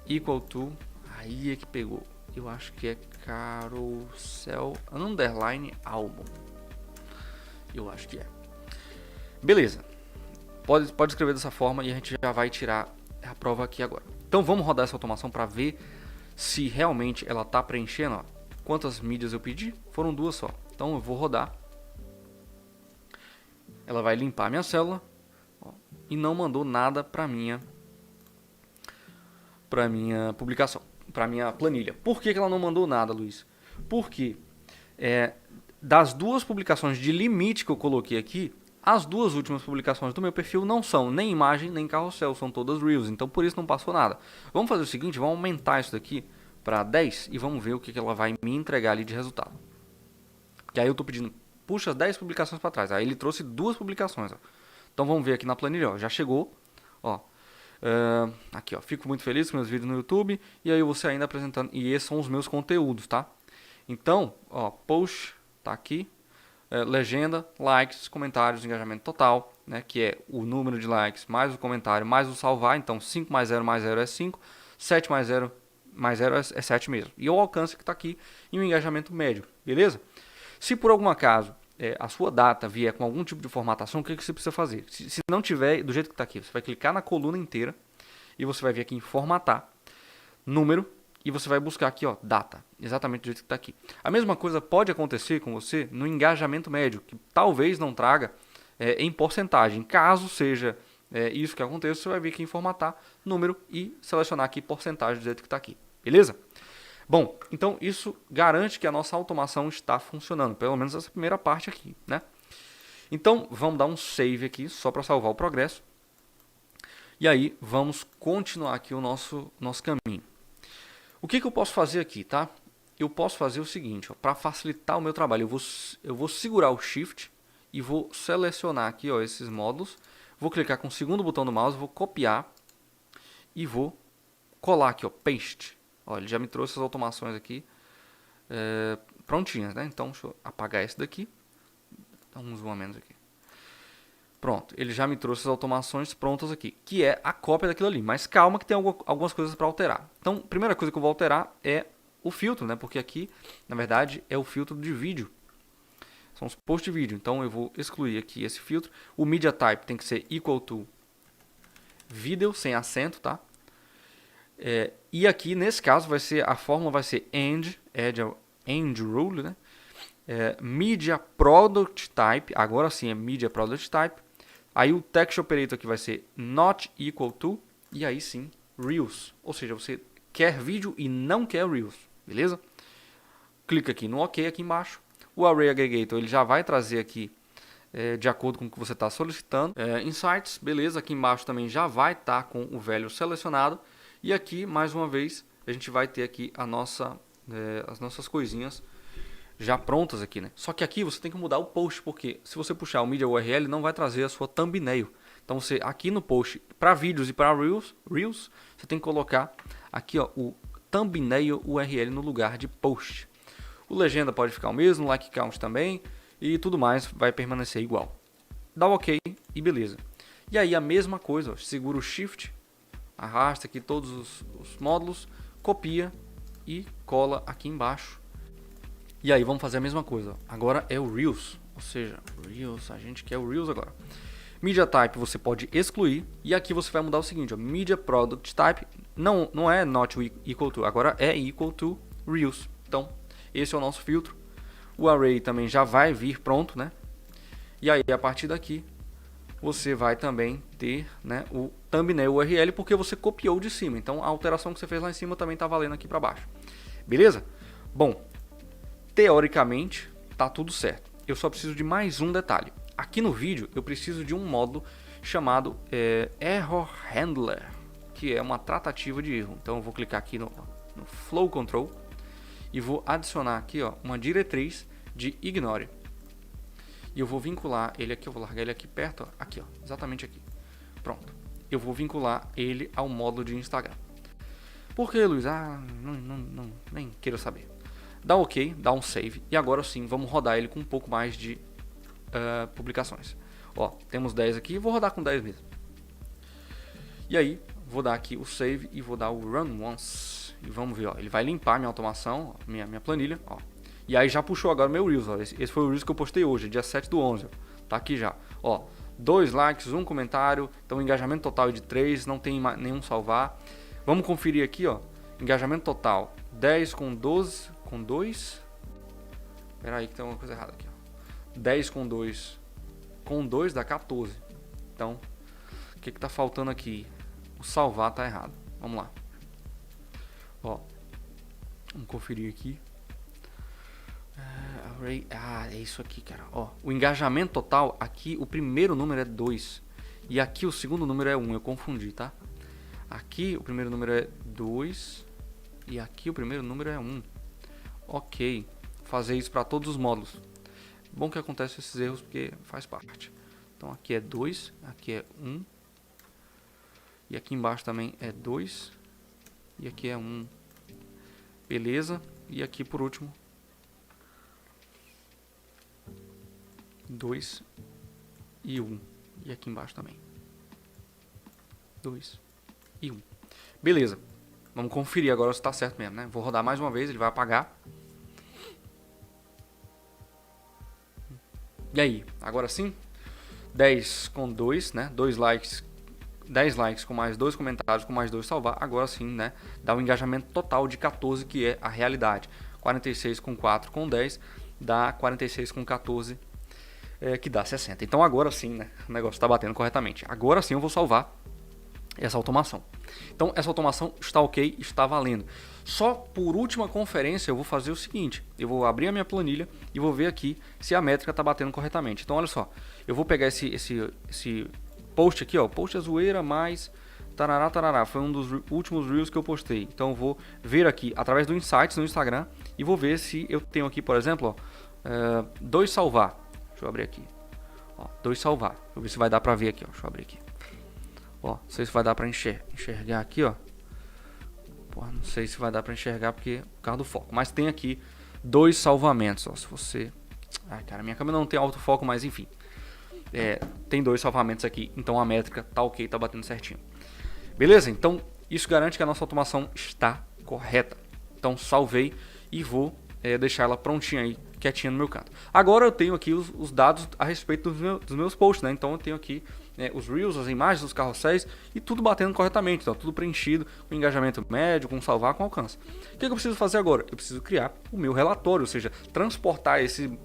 equal to, aí é que pegou. Eu acho que é carousel underline álbum. Eu acho que é. Beleza. Pode escrever dessa forma e a gente já vai tirar a prova aqui agora. Então vamos rodar essa automação para ver se realmente ela está preenchendo. Ó. Quantas mídias eu pedi? Foram 2 só. Então eu vou rodar. Ela vai limpar a minha célula, ó, e não mandou nada para minha publicação. Para minha planilha. Por que ela não mandou nada, Luiz? Porque das 2 publicações de limite que eu coloquei aqui, as 2 últimas publicações do meu perfil não são nem imagem nem carrossel, são todas Reels, então por isso não passou nada. Vamos fazer o seguinte, vamos aumentar isso daqui para 10 e vamos ver o que ela vai me entregar ali de resultado. Porque aí eu estou pedindo, puxa 10 publicações para trás, aí ele trouxe 2 publicações. Ó. Então vamos ver aqui na planilha, ó, já chegou, ó. Aqui, ó, fico muito feliz com meus vídeos no YouTube. E aí você ainda apresentando. E esses são os meus conteúdos, tá? Então, ó, post, tá aqui, legenda, likes, comentários, engajamento total, né? Que é o número de likes mais o comentário mais o salvar. Então 5 mais 0 mais 0 é 5, 7 mais 0 mais 0 é 7 mesmo. E o alcance que tá aqui e o engajamento médio, beleza? Se por algum acaso a sua data vier com algum tipo de formatação, o que você precisa fazer? Se não tiver do jeito que está aqui, você vai clicar na coluna inteira e você vai vir aqui em formatar, número, e você vai buscar aqui, ó, data, exatamente do jeito que está aqui. A mesma coisa pode acontecer com você no engajamento médio, que talvez não traga em porcentagem. Caso seja isso que aconteça, você vai vir aqui em formatar, número e selecionar aqui porcentagem do jeito que está aqui, beleza? Bom, então isso garante que a nossa automação está funcionando, pelo menos essa primeira parte aqui, né? Então, vamos dar um save aqui, só para salvar o progresso. E aí, vamos continuar aqui o nosso caminho. O que eu posso fazer aqui, tá? Eu posso fazer o seguinte, para facilitar o meu trabalho. Eu vou segurar o Shift e vou selecionar aqui, ó, esses módulos. Vou clicar com o segundo botão do mouse, vou copiar e vou colar aqui, ó, Paste. Ó, ele já me trouxe as automações aqui prontinhas, né? Então, deixa eu apagar esse daqui. Dá um zoom a menos aqui. Pronto, ele já me trouxe as automações prontas aqui, que é a cópia daquilo ali. Mas calma que tem algumas coisas para alterar. Então, a primeira coisa que eu vou alterar é o filtro, né? Porque aqui, na verdade, é o filtro de vídeo. São os posts de vídeo. Então, eu vou excluir aqui esse filtro. O media type tem que ser equal to video, sem acento, tá? E aqui, nesse caso, a fórmula vai ser end rule, né? Media product type, agora sim é media product type. Aí o text operator aqui vai ser not equal to, e aí sim, Reels. Ou seja, você quer vídeo e não quer Reels, beleza? Clica aqui no OK aqui embaixo. O Array Aggregator ele já vai trazer aqui de acordo com o que você está solicitando. Insights, beleza, aqui embaixo também já vai estar com o value selecionado. E aqui, mais uma vez, a gente vai ter aqui as nossas coisinhas já prontas aqui, né? Só que aqui você tem que mudar o post, porque se você puxar o Media URL, não vai trazer a sua thumbnail. Então você aqui no post, para vídeos e para Reels, você tem que colocar aqui, ó, o thumbnail URL no lugar de post. O legenda pode ficar o mesmo, o like count também, e tudo mais vai permanecer igual. Dá o OK e beleza. E aí a mesma coisa, ó, segura o Shift, arrasta aqui todos os módulos, copia e cola aqui embaixo. E aí vamos fazer a mesma coisa. Agora é o Reels, ou seja, Reels, a gente quer o Reels agora. Media Type você pode excluir e aqui você vai mudar o seguinte, ó, Media Product Type não é not equal to, agora é equal to Reels. Então esse é o nosso filtro. O Array também já vai vir pronto, né? E aí a partir daqui você vai também ter, né, o thumbnail URL porque você copiou de cima. Então a alteração que você fez lá em cima também está valendo aqui para baixo. Beleza? Bom, teoricamente tá tudo certo. Eu só preciso de mais um detalhe. Aqui no vídeo eu preciso de um módulo chamado Error Handler, que é uma tratativa de erro. Então eu vou clicar aqui no Flow Control e vou adicionar aqui, ó, uma diretriz de ignore. E eu vou vincular ele aqui, eu vou largar ele aqui perto, ó, aqui, ó, exatamente aqui. Pronto. Eu vou vincular ele ao módulo de Instagram. Por que, Luiz? Nem quero saber. Dá OK, dá um save e agora sim vamos rodar ele com um pouco mais de publicações. Ó, temos 10 aqui, vou rodar com 10 mesmo. E aí, vou dar aqui o save e vou dar o run once. E vamos ver, ó, ele vai limpar minha automação, ó, minha planilha, ó. E aí já puxou agora meu Reels, ó. Esse foi o Reels que eu postei hoje, dia 7/11, ó. Tá aqui já, ó. 2 likes, 1 comentário, então o engajamento total é de 3, não tem nenhum salvar. Vamos conferir aqui, ó. Engajamento total 10 com 12 com 2. Espera aí que tem uma coisa errada aqui, ó. 10 com 2 dá 14. Então, o que tá faltando aqui? O salvar tá errado. Vamos lá. Ó. Vamos conferir aqui. É isso aqui, cara. Ó, o engajamento total aqui, o primeiro número é 2 e aqui o segundo número é 1, eu confundi, tá? Aqui o primeiro número é 2 e aqui o primeiro número é 1. OK, fazer isso para todos os módulos. Bom que acontece esses erros porque faz parte. Então aqui é 2, aqui é 1 e aqui embaixo também é 2 e aqui é 1. Beleza? E aqui por último 2 e 1. E aqui embaixo também 2 e 1. Beleza. Vamos conferir agora se está certo mesmo, né? Vou rodar mais uma vez, ele vai apagar. E aí, agora sim? 10 com 2, né? 2 likes, 10 likes com mais 2 comentários, com mais 2 salvar. Agora sim, né? Dá um engajamento total de 14, que é a realidade. 46 com 4 com 10 dá 46 com 14, que dá 60. Então agora sim, né? O negócio está batendo corretamente. Agora sim eu vou salvar essa automação. Então essa automação está OK, está valendo. Só por última conferência eu vou fazer o seguinte, eu vou abrir a minha planilha e vou ver aqui se a métrica está batendo corretamente. Então olha só, eu vou pegar esse post aqui, ó, post a zoeira mais tarará, tarará, foi um dos últimos Reels que eu postei. Então eu vou ver aqui através do Insights no Instagram e vou ver se eu tenho aqui, por exemplo, ó, 2 salvar. Deixa eu abrir aqui. Ó, 2 salvar. Deixa eu ver se vai dar pra ver aqui, ó. Deixa eu abrir aqui. Ó, não sei se vai dar pra enxergar aqui, ó. Porra, não sei se vai dar pra enxergar porque por causa do foco. Mas tem aqui 2 salvamentos, ó. Se você... Ai, cara, minha câmera não tem autofoco, mas enfim. Tem 2 salvamentos aqui. Então a métrica tá ok, tá batendo certinho. Beleza? Então isso garante que a nossa automação está correta. Então salvei e vou deixar ela prontinha aí, quietinha no meu canto. Agora eu tenho aqui os dados a respeito dos meus posts, né? Então eu tenho aqui os Reels, as imagens dos carrosséis e tudo batendo corretamente. Então tudo preenchido, com engajamento médio, com salvar, com alcance. O que eu preciso fazer agora? Eu preciso criar o meu relatório, ou seja, transportar esse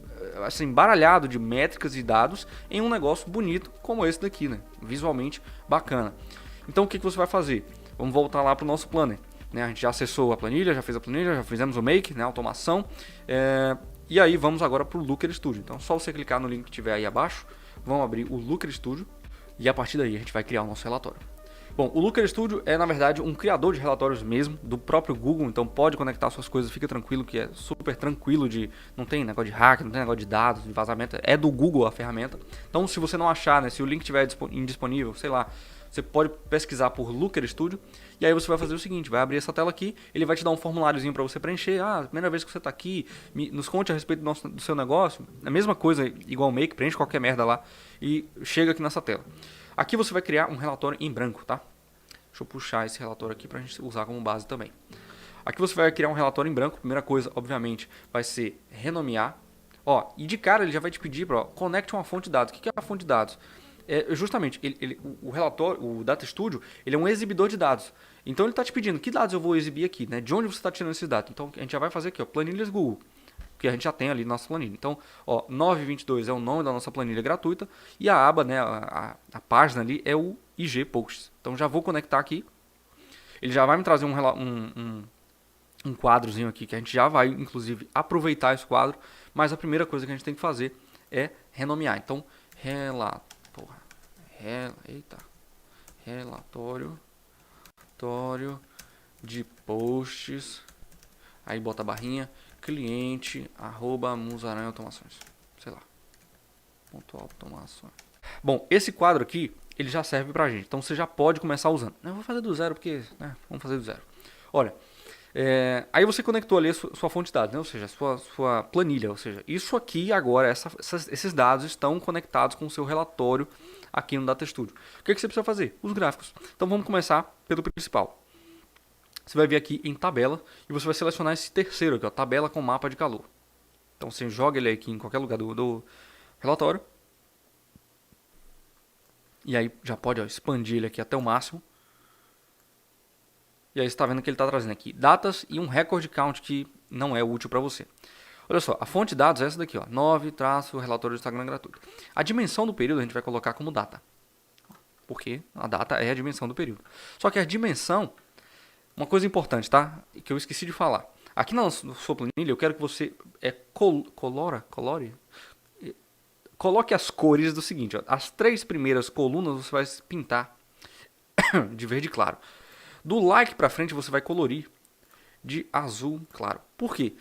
embaralhado de métricas e dados em um negócio bonito como esse daqui, né? Visualmente bacana. Então o que você vai fazer? Vamos voltar lá para o nosso planner. A gente já acessou a planilha, já fez a planilha, já fizemos o make, né, a automação. E aí vamos agora para o Looker Studio. Então só você clicar no link que tiver aí abaixo, vamos abrir o Looker Studio e a partir daí a gente vai criar o nosso relatório. Bom, o Looker Studio é na verdade um criador de relatórios mesmo, do próprio Google, então pode conectar suas coisas, fica tranquilo que é super tranquilo não tem negócio de hack, não tem negócio de dados, de vazamento, é do Google a ferramenta. Então se você não achar, né, se o link estiver indisponível, sei lá, você pode pesquisar por Looker Studio e aí você vai fazer o seguinte, vai abrir essa tela aqui, ele vai te dar um formuláriozinho para você preencher. Primeira vez que você está aqui, nos conte a respeito do seu negócio. A mesma coisa, igual o Make, preenche qualquer merda lá e chega aqui nessa tela. Aqui você vai criar um relatório em branco, tá? Deixa eu puxar esse relatório aqui para a gente usar como base também. Aqui você vai criar um relatório em branco. Primeira coisa, obviamente, vai ser renomear. E de cara ele já vai te pedir para conecte uma fonte de dados. O que é a fonte de dados? Justamente, o relatório, o Data Studio, ele é um exibidor de dados. Então ele está te pedindo que dados eu vou exibir aqui, né? De onde você está tirando esses dados. Então a gente já vai fazer aqui, planilhas Google, que a gente já tem ali na nossa planilha. Então, 922 é o nome da nossa planilha gratuita e a aba, né, a página ali é o IG Posts. Então já vou conectar aqui. Ele já vai me trazer um quadrozinho aqui que a gente já vai, inclusive, aproveitar esse quadro. Mas a primeira coisa que a gente tem que fazer é renomear. Então, relatório de posts, aí bota a barrinha, cliente, @musaranha automações, sei lá, .automações. Bom, esse quadro aqui, ele já serve pra gente, então você já pode começar usando. Eu vou fazer do zero porque, né, vamos fazer do zero. Olha, aí você conectou ali a sua fonte de dados, né? Ou seja, sua planilha. Ou seja, isso aqui agora, esses dados estão conectados com o seu relatório aqui no Data Studio. O que você precisa fazer? Os gráficos. Então vamos começar pelo principal. Você vai vir aqui em tabela e você vai selecionar esse terceiro aqui, tabela com mapa de calor. Então você joga ele aqui em qualquer lugar do relatório. E aí já pode expandir ele aqui até o máximo. E aí você está vendo que ele está trazendo aqui datas e um record count que não é útil para você. Olha só, a fonte de dados é essa daqui, 9-relatório do Instagram gratuito. A dimensão do período a gente vai colocar como data. Porque a data é a dimensão do período. Só que a dimensão, uma coisa importante, tá? Que eu esqueci de falar. Aqui na sua planilha eu quero que você coloque as cores do seguinte, as 3 primeiras colunas você vai pintar de verde claro. Do like para frente você vai colorir de azul claro. Por quê?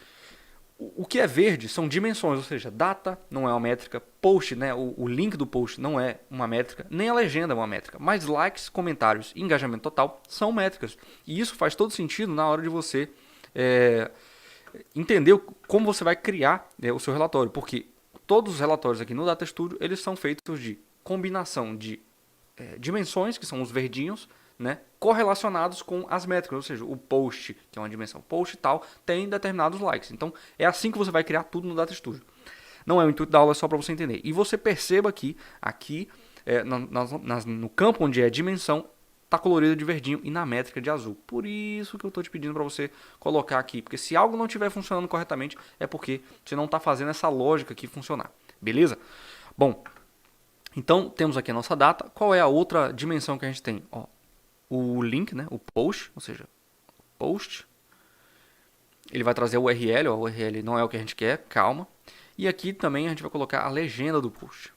O que é verde são dimensões, ou seja, data não é uma métrica, post, né, o link do post não é uma métrica, nem a legenda é uma métrica, mas likes, comentários e engajamento total são métricas. E isso faz todo sentido na hora de você entender como você vai criar o seu relatório, porque todos os relatórios aqui no Data Studio eles são feitos de combinação de dimensões, que são os verdinhos, né, correlacionados com as métricas, ou seja, o post, que é uma dimensão post e tal, tem determinados likes. Então, é assim que você vai criar tudo no Data Studio. Não é o intuito da aula, é só para você entender. E você perceba que aqui, no campo onde é dimensão, está colorido de verdinho e na métrica de azul. Por isso que eu estou te pedindo para você colocar aqui, porque se algo não estiver funcionando corretamente, é porque você não está fazendo essa lógica aqui funcionar. Beleza? Bom, então temos aqui a nossa data. Qual é a outra dimensão que a gente tem? O link, né, o post, ou seja, post, Ele vai trazer o URL, ó, o URL não é o que a gente quer, calma. E aqui também a gente vai colocar a legenda do post.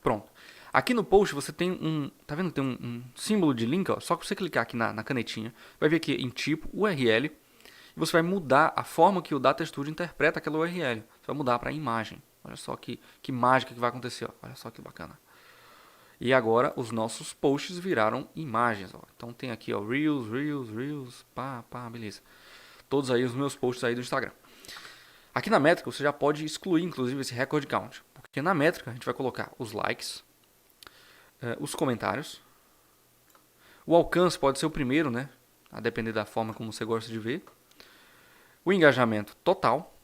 Pronto. Aqui no post você tem tá vendo? Tem um símbolo de link, ó. Só que você clicar aqui na canetinha, vai vir aqui em tipo, URL, e você vai mudar a forma que o Data Studio interpreta aquela URL. Você vai mudar para imagem. Olha só que mágica que vai acontecer, ó. Olha só que bacana. E agora os nossos posts viraram imagens, ó. Então tem aqui, ó, Reels, pá, beleza. Todos aí os meus posts aí do Instagram. Aqui na métrica você já pode excluir inclusive esse record count, porque na métrica a gente vai colocar os likes, os comentários, o alcance pode ser o primeiro, né? A depender da forma como você gosta de ver, o engajamento total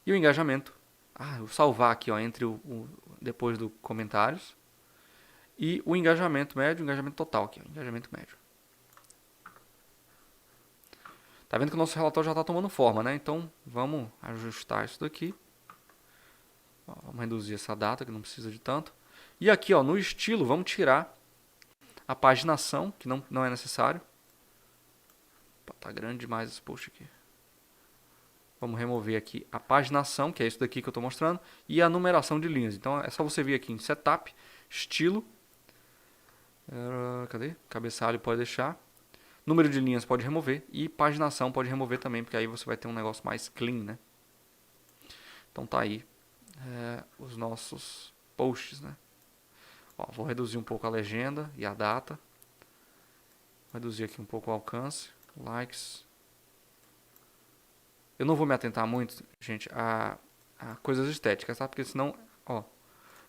e o engajamento. Eu salvar aqui, ó, entre depois do comentários e o engajamento médio, o engajamento total aqui, ó, engajamento médio. Tá vendo que o nosso relatório já está tomando forma, né? Então vamos ajustar isso daqui. Ó, vamos reduzir essa data que não precisa de tanto. E aqui, ó, no estilo, vamos tirar a paginação, que não é necessário. Opa, tá grande demais esse post aqui. Vamos remover aqui a paginação, que é isso daqui que eu estou mostrando, e a numeração de linhas. Então é só você vir aqui em Setup, Estilo, cadê? Cabeçalho pode deixar. Número de linhas pode remover e paginação pode remover também, porque aí você vai ter um negócio mais clean, né? Então tá aí os nossos posts, né? Ó, vou reduzir um pouco a legenda e a data. Vou reduzir aqui um pouco o alcance, likes. Eu não vou me atentar muito, gente, a coisas estéticas, tá? Porque senão, ó,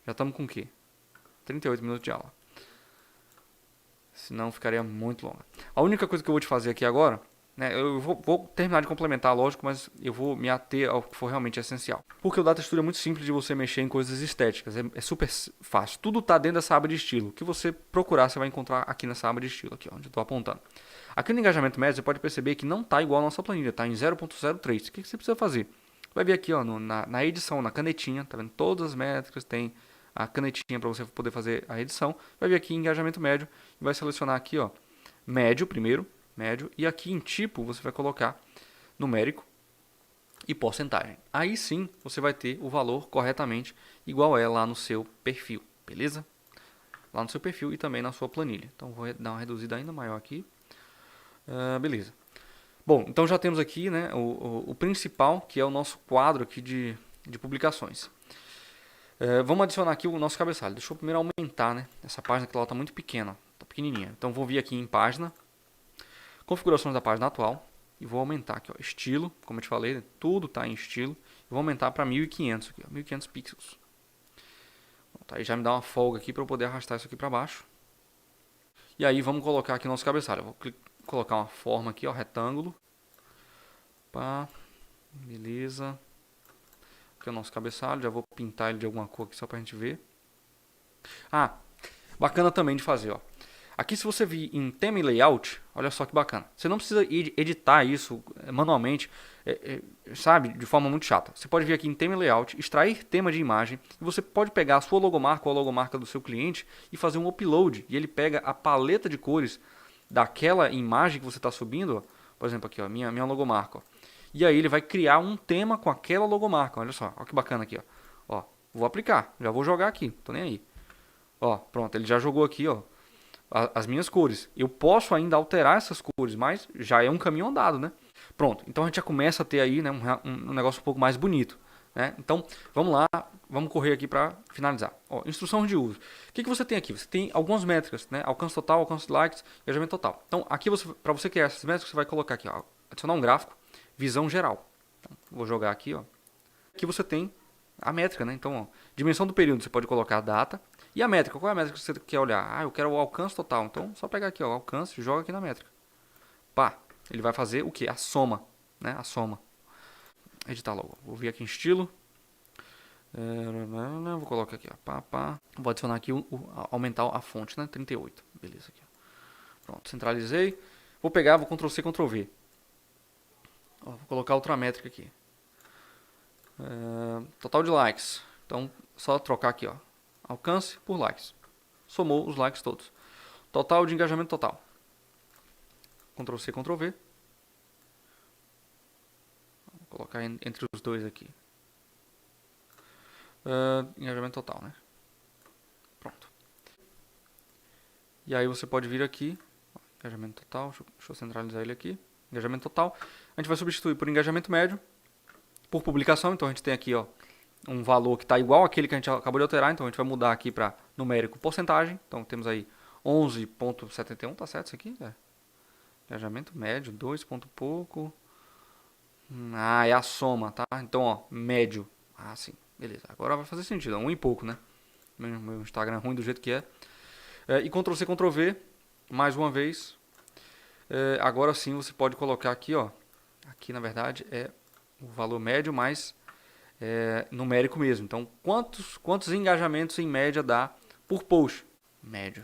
já estamos com o quê? 38 minutos de aula. Senão ficaria muito longa. A única coisa que eu vou te fazer aqui agora, né, eu vou terminar de complementar, lógico, mas eu vou me ater ao que for realmente essencial. Porque o Data Studio é muito simples de você mexer em coisas estéticas, é super fácil. Tudo está dentro dessa aba de estilo. O que você procurar, você vai encontrar aqui nessa aba de estilo, aqui, onde eu estou apontando. Aqui no engajamento médio, você pode perceber que não está igual a nossa planilha, está em 0.03. O que você precisa fazer? Vai vir aqui, ó, na edição, na canetinha, tá vendo? Todas as métricas tem a canetinha para você poder fazer a edição. Vai vir aqui em engajamento médio e vai selecionar aqui, ó, médio primeiro, médio, e aqui em tipo você vai colocar numérico e porcentagem. Aí sim você vai ter o valor corretamente igual é lá no seu perfil, beleza? Lá no seu perfil e também na sua planilha. Então vou dar uma reduzida ainda maior aqui. Beleza. Bom, então já temos aqui, né, o principal, que é o nosso quadro aqui de publicações. Vamos adicionar aqui o nosso cabeçalho. Deixa eu primeiro aumentar, né, essa página que ela está muito pequena, está pequenininha. Então vou vir aqui em página, configurações da página atual e vou aumentar aqui, ó, estilo, como eu te falei, né, tudo está em estilo. E vou aumentar para 1500 aqui, ó, 1500 pixels. Pronto, aí já me dá uma folga aqui para eu poder arrastar isso aqui para baixo. E aí vamos colocar aqui o nosso cabeçalho. Eu vou colocar uma forma aqui, ó, retângulo. Pá, beleza. Aqui é o nosso cabeçalho, já vou pintar ele de alguma cor aqui só pra gente ver. Bacana também de fazer, ó. Aqui se você vir em tema e layout, olha só que bacana. Você não precisa editar isso manualmente, sabe, de forma muito chata. Você pode vir aqui em tema e layout, extrair tema de imagem, e você pode pegar a sua logomarca ou a logomarca do seu cliente e fazer um upload. E ele pega a paleta de cores daquela imagem que você está subindo, ó. Por exemplo aqui, ó, minha logomarca, ó. E aí ele vai criar um tema com aquela logomarca, olha só, ó que bacana aqui, ó. Vou aplicar, já vou jogar aqui, tô nem aí. Ó, pronto, ele já jogou aqui, ó, as minhas cores. Eu posso ainda alterar essas cores, mas já é um caminho andado, né? Pronto, então a gente já começa a ter aí, né, um negócio um pouco mais bonito, né? Então, vamos lá, vamos correr aqui para finalizar. Ó, instrução de uso. O que você tem aqui? Você tem algumas métricas, né? Alcance total, alcance de likes, engajamento total. Então, aqui para você criar essas métricas, você vai colocar aqui, ó, adicionar um gráfico, visão geral. Então, vou jogar aqui, ó. Aqui você tem a métrica, né? Então, ó, dimensão do período, você pode colocar a data. E a métrica, qual é a métrica que você quer olhar? Eu quero o alcance total. Então, só pegar aqui, ó, o alcance e joga aqui na métrica. Pá, ele vai fazer o que? A soma, né? A soma. Editar logo. Vou vir aqui em estilo. Vou colocar aqui, ó. Vou adicionar aqui, aumentar a fonte, né? 38. Beleza aqui, ó. Pronto, centralizei. Vou pegar, vou Ctrl C, Ctrl V. Ó, vou colocar outra métrica aqui. Total de likes. Então, só trocar aqui, ó. Alcance por likes. Somou os likes todos. Total de engajamento total. Ctrl C, Ctrl V. colocar entre os dois aqui. Engajamento total, né? Pronto. E aí você pode vir aqui, engajamento total, deixa eu centralizar ele aqui. Engajamento total, a gente vai substituir por engajamento médio, por publicação, então a gente tem aqui, ó, um valor que está igual àquele que a gente acabou de alterar, então a gente vai mudar aqui para numérico porcentagem, então temos aí 11,71, tá certo isso aqui? Engajamento médio, 2 ponto pouco, é a soma, tá? Então, ó, médio, sim, beleza, agora vai fazer sentido, 1 e pouco, né? Meu Instagram é ruim do jeito que é. E Ctrl+C, Ctrl+V, mais uma vez. Agora sim você pode colocar aqui, ó. Aqui na verdade é o valor médio mais numérico mesmo. Então, quantos engajamentos em média dá por post? Médio.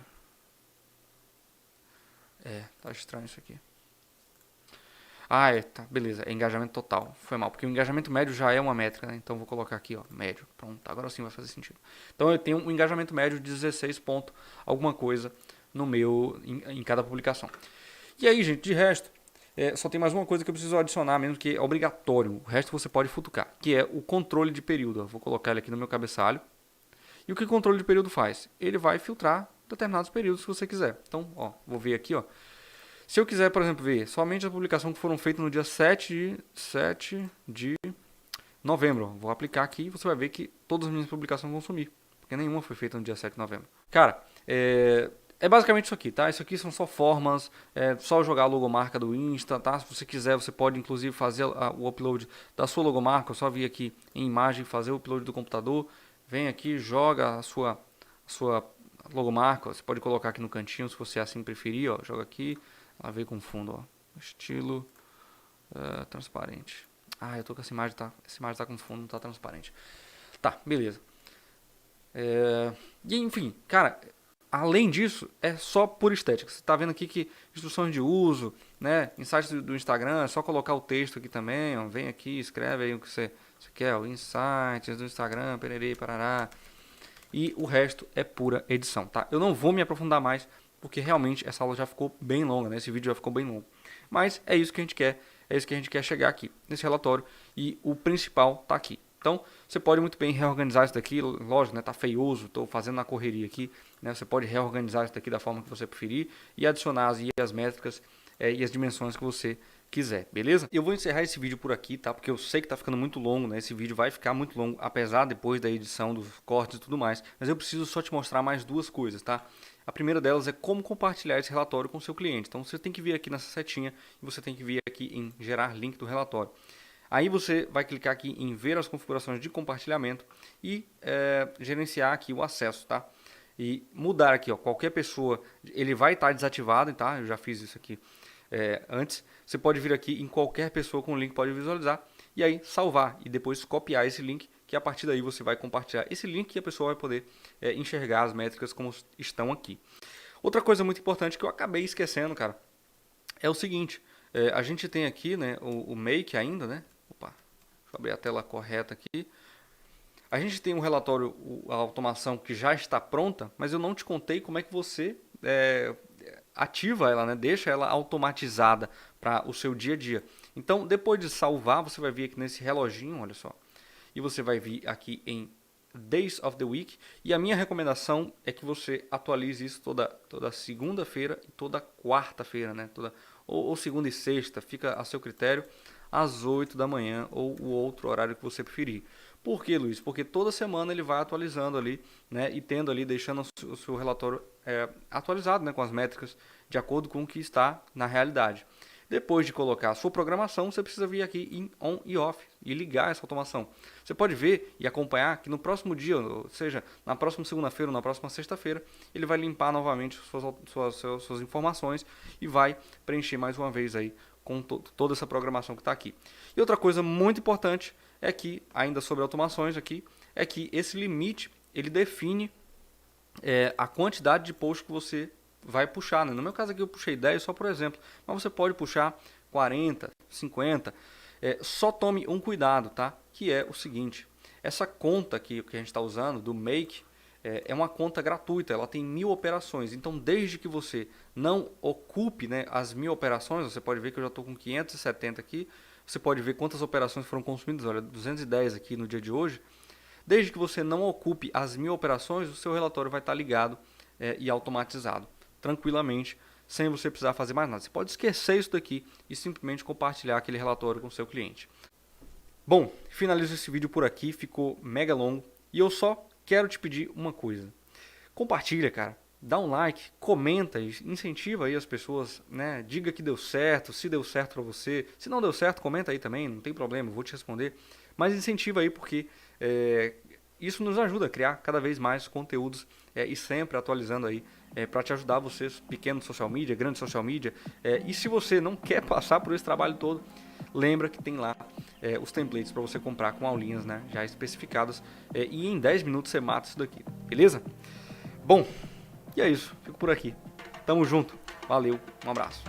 Tá estranho isso aqui. Tá, beleza, é engajamento total. Foi mal, porque o engajamento médio já é uma métrica, né? Então vou colocar aqui, ó, médio. Pronto, agora sim vai fazer sentido. Então eu tenho um engajamento médio de 16 ponto alguma coisa no meu em cada publicação. E aí, gente, de resto, só tem mais uma coisa que eu preciso adicionar, mesmo que é obrigatório. O resto você pode futucar, que é o controle de período. Eu vou colocar ele aqui no meu cabeçalho. E o que o controle de período faz? Ele vai filtrar determinados períodos que você quiser. Então, ó, vou ver aqui, ó. Se eu quiser, por exemplo, ver somente a publicação que foram feitas no dia 7 de novembro, vou aplicar aqui e você vai ver que todas as minhas publicações vão sumir, porque nenhuma foi feita no dia 7 de novembro. Cara, é basicamente isso aqui, tá? Isso aqui são só formas, só jogar a logomarca do Insta, tá? Se você quiser, você pode inclusive fazer o upload da sua logomarca, só vir aqui em imagem, fazer o upload do computador, vem aqui, joga a sua logomarca, você pode colocar aqui no cantinho, se você assim preferir, ó, joga aqui. Ela veio com fundo, ó, estilo transparente. Eu tô com essa imagem tá com fundo, não tá transparente. Tá, beleza. E enfim, cara, além disso, é só por estética. Você tá vendo aqui que instruções de uso, né, insights do Instagram, é só colocar o texto aqui também, ó, vem aqui, escreve aí o que você quer, ó, insights do Instagram, pererei, parará. E o resto é pura edição, tá? Eu não vou me aprofundar mais, porque realmente essa aula já ficou bem longa, né? Esse vídeo já ficou bem longo. Mas é isso que a gente quer, é isso que a gente quer chegar aqui, nesse relatório, e o principal tá aqui. Então, você pode muito bem reorganizar isso daqui, lógico, né? Tá feioso, estou fazendo na correria aqui, né? Você pode reorganizar isso daqui da forma que você preferir e adicionar as métricas e as dimensões que você quiser, beleza? Eu vou encerrar esse vídeo por aqui, tá? Porque eu sei que tá ficando muito longo, né? Esse vídeo vai ficar muito longo, apesar depois da edição, dos cortes e tudo mais. Mas eu preciso só te mostrar mais duas coisas, tá? A primeira delas é como compartilhar esse relatório com o seu cliente. Então você tem que vir aqui nessa setinha e você tem que vir aqui em gerar link do relatório. Aí você vai clicar aqui em ver as configurações de compartilhamento e gerenciar aqui o acesso, tá? E mudar aqui, ó, qualquer pessoa, ele vai estar desativado, tá? Eu já fiz isso aqui antes. Você pode vir aqui em qualquer pessoa com o link, pode visualizar e aí salvar e depois copiar esse link, que a partir daí você vai compartilhar esse link e a pessoa vai poder enxergar as métricas como estão aqui. Outra coisa muito importante que eu acabei esquecendo, cara, é o seguinte, a gente tem aqui, né, o Make ainda, né? Opa, deixa eu abrir a tela correta aqui. A gente tem um relatório, a automação que já está pronta, mas eu não te contei como é que você ativa ela, né? Deixa ela automatizada para o seu dia a dia. Então, depois de salvar, você vai vir aqui nesse reloginho, olha só, e você vai vir aqui em Days of the Week, e a minha recomendação é que você atualize isso toda segunda-feira e toda quarta-feira, né? Ou segunda e sexta, fica a seu critério, às 8 da manhã ou o outro horário que você preferir. Por que, Luiz? Porque toda semana ele vai atualizando ali, né, e tendo ali, deixando o seu relatório atualizado, né, com as métricas de acordo com o que está na realidade. Depois de colocar a sua programação, você precisa vir aqui em On e Off e ligar essa automação. Você pode ver e acompanhar que no próximo dia, ou seja, na próxima segunda-feira ou na próxima sexta-feira, ele vai limpar novamente suas informações e vai preencher mais uma vez aí com toda essa programação que está aqui. E outra coisa muito importante é que, ainda sobre automações aqui, é que esse limite, ele define a quantidade de posts que você vai puxar, né? No meu caso aqui eu puxei 10 só por exemplo, mas você pode puxar 40, 50, só tome um cuidado, tá? Que é o seguinte, essa conta aqui que a gente está usando, do Make, é uma conta gratuita, ela tem 1000 operações. Então, desde que você não ocupe, né, as 1000 operações, você pode ver que eu já estou com 570 aqui. Você pode ver quantas operações foram consumidas. Olha, 210 aqui no dia de hoje. Desde que você não ocupe as 1000 operações, o seu relatório vai estar ligado e automatizado, tranquilamente, sem você precisar fazer mais nada. Você pode esquecer isso daqui e simplesmente compartilhar aquele relatório com o seu cliente. Bom, finalizo esse vídeo por aqui, ficou mega longo e eu só quero te pedir uma coisa. Compartilha, cara. Dá um like, comenta, incentiva aí as pessoas, né? Diga que deu certo, se deu certo para você. Se não deu certo, comenta aí também, não tem problema, eu vou te responder. Mas incentiva aí porque isso nos ajuda a criar cada vez mais conteúdos e sempre atualizando aí para te ajudar vocês, pequeno social media, grande social media. E se você não quer passar por esse trabalho todo, lembra que tem lá os templates para você comprar com aulinhas, né, já especificadas e em 10 minutos você mata isso daqui, beleza? Bom, e é isso, fico por aqui. Tamo junto, valeu, um abraço.